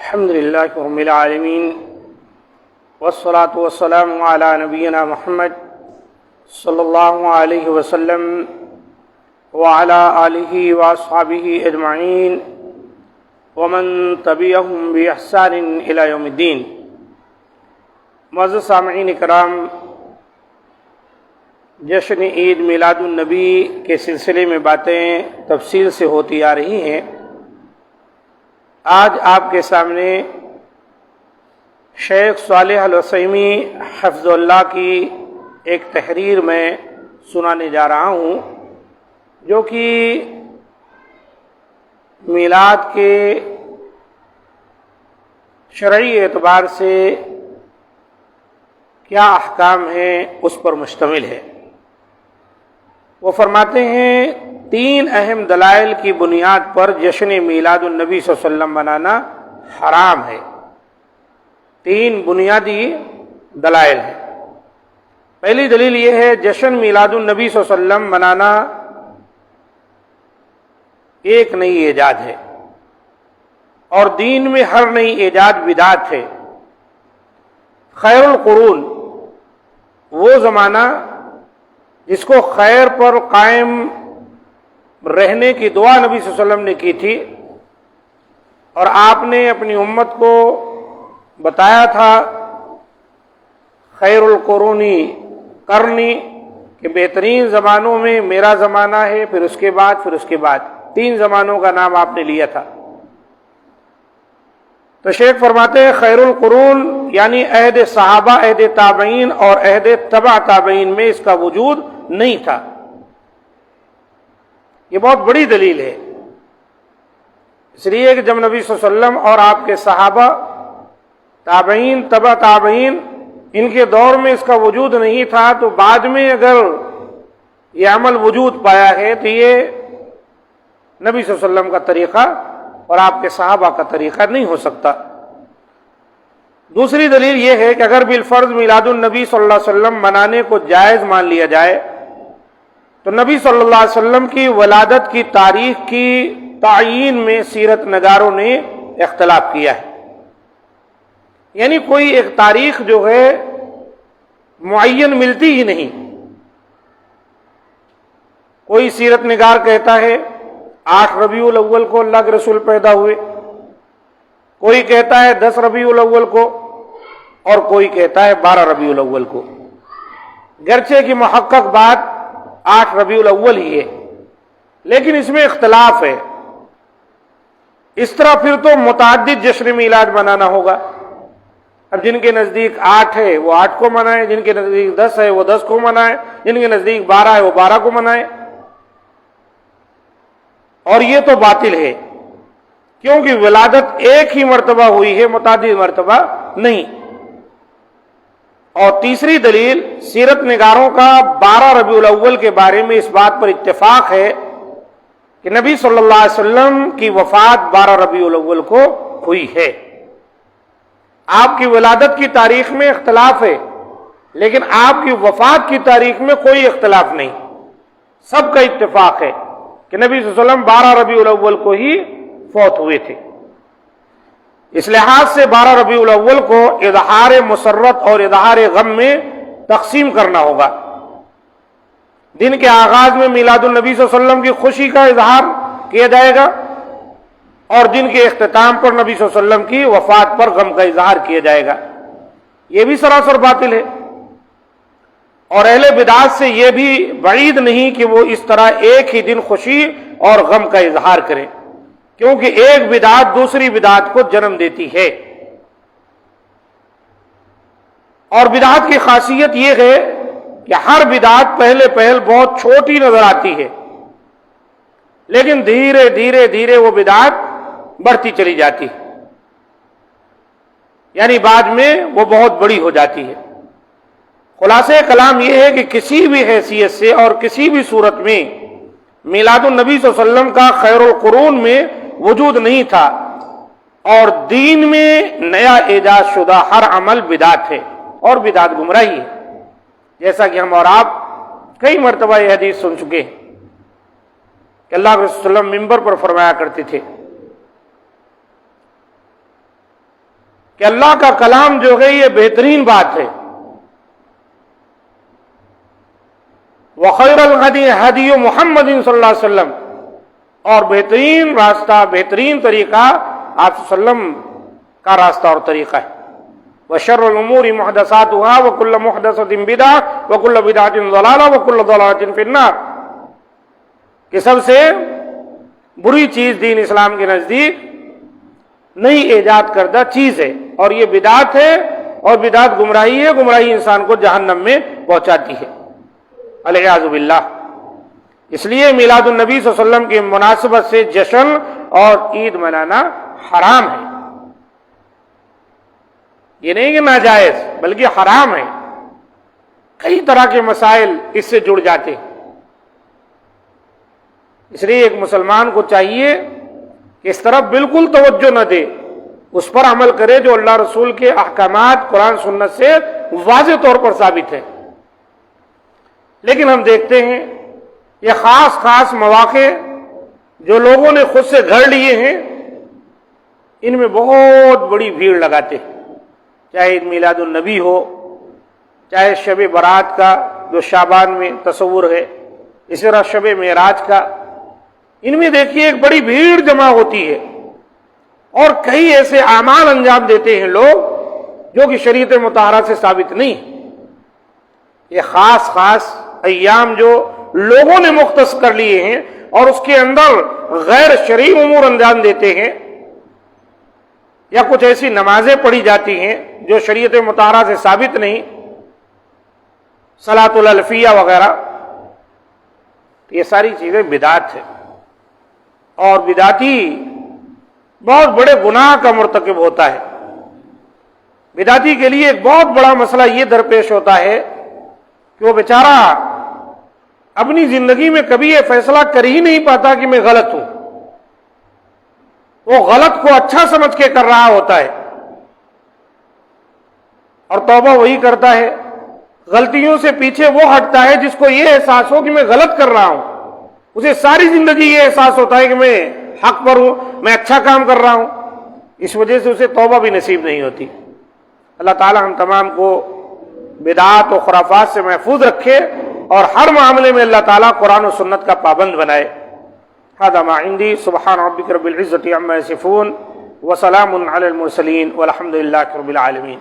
الحمد للہ رب العالمین والصلاة والسلام علی نبینا محمد صلی اللہ علیہ وسلم وعلی آلہ واصحابہ اجمعین ومن تبعہم بإحسان الی یوم الدین۔ معزز سامعین کرام، جشن عید میلاد النبی کے سلسلے میں باتیں تفصیل سے ہوتی آ رہی ہیں۔ آج آپ کے سامنے شیخ صالح العثیمی حفظہ اللہ کی ایک تحریر میں سنانے جا رہا ہوں، جو کہ میلاد کے شرعی اعتبار سے کیا احکام ہیں اس پر مشتمل ہے۔ وہ فرماتے ہیں 3 اہم دلائل کی بنیاد پر جشن میلاد النبی صلی اللہ علیہ وسلم منانا حرام ہے۔ 3 بنیادی دلائل ہیں۔ پہلی دلیل یہ ہے، جشن میلاد النبی صلی اللہ علیہ وسلم منانا ایک نئی ایجاد ہے، اور دین میں ہر نئی ایجاد بدعت ہے۔ خیر القرون وہ زمانہ جس کو خیر پر قائم رہنے کی دعا نبی صلی اللہ علیہ وسلم نے کی تھی، اور آپ نے اپنی امت کو بتایا تھا خیر القرونی قرنی، کہ بہترین زمانوں میں میرا زمانہ ہے، پھر اس کے بعد 3 زمانوں کا نام آپ نے لیا تھا۔ تو شیخ فرماتے ہیں خیر القرون یعنی عہد صحابہ، عہد تابعین اور عہد تبع تابعین میں اس کا وجود نہیں تھا۔ یہ بہت بڑی دلیل ہے، اس لیے کہ جب نبی صلی اللہ علیہ وسلم اور آپ کے صحابہ، تابعین، تبع تابعین، ان کے دور میں اس کا وجود نہیں تھا، تو بعد میں اگر یہ عمل وجود پایا ہے تو یہ نبی صلی اللہ علیہ وسلم کا طریقہ اور آپ کے صحابہ کا طریقہ نہیں ہو سکتا۔ دوسری دلیل یہ ہے کہ اگر بالفرض میلاد النبی صلی اللہ علیہ وسلم منانے کو جائز مان لیا جائے تو نبی صلی اللہ علیہ وسلم کی ولادت کی تاریخ کی تعیین میں سیرت نگاروں نے اختلاف کیا ہے۔ یعنی کوئی ایک تاریخ جو ہے معین ملتی ہی نہیں۔ کوئی سیرت نگار کہتا ہے 8 ربیع الاول کو اللہ کے رسول پیدا ہوئے، کوئی کہتا ہے 10 ربیع الاول کو، اور کوئی کہتا ہے 12 ربیع الاول کو، گرچہ کہ محقق بات 8 ربیع الاول ہی ہے، لیکن اس میں اختلاف ہے۔ اس طرح پھر تو متعدد جشن میلاد منانا ہوگا۔ اب جن کے نزدیک 8 ہے وہ 8 کو منائے، جن کے نزدیک 10 ہے وہ 10 کو منائے، جن کے نزدیک 12 ہے وہ 12 کو منائے، اور یہ تو باطل ہے، کیونکہ ولادت ایک ہی مرتبہ ہوئی ہے، متعدد مرتبہ نہیں۔ اور تیسری دلیل، سیرت نگاروں کا 12 ربیع الاول کے بارے میں اس بات پر اتفاق ہے کہ نبی صلی اللہ علیہ وسلم کی وفات 12 ربیع الاول کو ہوئی ہے۔ آپ کی ولادت کی تاریخ میں اختلاف ہے، لیکن آپ کی وفات کی تاریخ میں کوئی اختلاف نہیں، سب کا اتفاق ہے کہ نبی صلی اللہ علیہ وسلم 12 ربیع الاول کو ہی فوت ہوئے تھے۔ اس لحاظ سے 12 ربیع الاول کو اظہار مسرت اور اظہار غم میں تقسیم کرنا ہوگا۔ دن کے آغاز میں میلاد النبی صلی اللہ علیہ وسلم کی خوشی کا اظہار کیا جائے گا، اور دن کے اختتام پر نبی صلی اللہ علیہ وسلم کی وفات پر غم کا اظہار کیا جائے گا۔ یہ بھی سراسر باطل ہے، اور اہل بدعت سے یہ بھی بعید نہیں کہ وہ اس طرح ایک ہی دن خوشی اور غم کا اظہار کریں، کیونکہ ایک بدعت دوسری بدعت کو جنم دیتی ہے۔ اور بدعت کی خاصیت یہ ہے کہ ہر بدعت پہل بہت چھوٹی نظر آتی ہے، لیکن دھیرے دھیرے وہ بدعت بڑھتی چلی جاتی ہے، یعنی بعد میں وہ بہت بڑی ہو جاتی ہے۔ خلاصہ کلام یہ ہے کہ کسی بھی حیثیت سے اور کسی بھی صورت میں میلاد النبی صلی اللہ علیہ وسلم کا خیر القرون میں وجود نہیں تھا، اور دین میں نیا ایجاد شدہ ہر عمل بدعت ہے، اور بدعت گمراہی ہے، جیسا کہ ہم اور آپ کئی مرتبہ یہ حدیث سن چکے ہیں کہ اللہ کے رسول صلی اللہ علیہ وسلم ممبر پر فرمایا کرتے تھے کہ اللہ کا کلام جو ہے یہ بہترین بات ہے. وخیر الہدی ہدی محمد صلی اللہ علیہ وسلم، اور بہترین راستہ، بہترین طریقہ آپ صلی اللہ علیہ وسلم کا راستہ اور طریقہ ہے. وشر الامور محدثاتها وكل محدثۃ بدعۃ وكل بدعۃ ضلالہ وكل ضلالۃ فی النار، کہ سب سے بری چیز دین اسلام کے نزدیک نئی ایجاد کردہ چیز ہے، اور یہ بدعت ہے، اور بدعت گمراہی ہے، گمراہی انسان کو جہنم میں پہنچاتی ہے والعیاذ باللہ. اس لیے میلاد النبی صلی اللہ علیہ وسلم کی مناسبت سے جشن اور عید منانا حرام ہے. یہ نہیں کہ ناجائز، بلکہ حرام ہے. کئی طرح کے مسائل اس سے جڑ جاتے ہیں. اس لیے ایک مسلمان کو چاہیے کہ اس طرف بالکل توجہ نہ دے، اس پر عمل کرے جو اللہ رسول کے احکامات قرآن سنت سے واضح طور پر ثابت ہے. لیکن ہم دیکھتے ہیں یہ خاص خاص مواقع جو لوگوں نے خود سے گھڑ لیے ہیں، ان میں بہت بڑی بھیڑ لگاتے ہیں، چاہے عید میلاد النبی ہو، چاہے شب برات کا جو شعبان میں تصور ہے، اسی طرح شب معراج کا. ان میں دیکھیے ایک بڑی بھیڑ جمع ہوتی ہے، اور کئی ایسے اعمال انجام دیتے ہیں لوگ جو کہ شریعت مطہرہ سے ثابت نہیں. یہ خاص خاص ایام جو لوگوں نے مختص کر لیے ہیں اور اس کے اندر غیر شرعی امور انجام دیتے ہیں، یا کچھ ایسی نمازیں پڑھی جاتی ہیں جو شریعت مطہرہ سے ثابت نہیں، صلاۃ الالفیہ وغیرہ، یہ ساری چیزیں بدعت ہے. اور بدعتی بہت بڑے گناہ کا مرتکب ہوتا ہے. بدعتی کے لیے ایک بہت بڑا مسئلہ یہ درپیش ہوتا ہے کہ وہ بیچارہ اپنی زندگی میں کبھی یہ فیصلہ کر ہی نہیں پاتا کہ میں غلط ہوں. وہ غلط کو اچھا سمجھ کے کر رہا ہوتا ہے، اور توبہ وہی کرتا ہے. غلطیوں سے پیچھے وہ ہٹتا ہے جس کو یہ احساس ہو کہ میں غلط کر رہا ہوں. اسے ساری زندگی یہ احساس ہوتا ہے کہ میں حق پر ہوں، میں اچھا کام کر رہا ہوں. اس وجہ سے اسے توبہ بھی نصیب نہیں ہوتی. اللہ تعالی ہم تمام کو بدعات و خرافات سے محفوظ رکھے، اور ہر معاملے میں اللہ تعالیٰ قرآن و سنت کا پابند بنائے. هذا ما عندي. سبحان ربك رب العزة عما يصفون وسلام على المرسلين والحمد لله رب العالمين.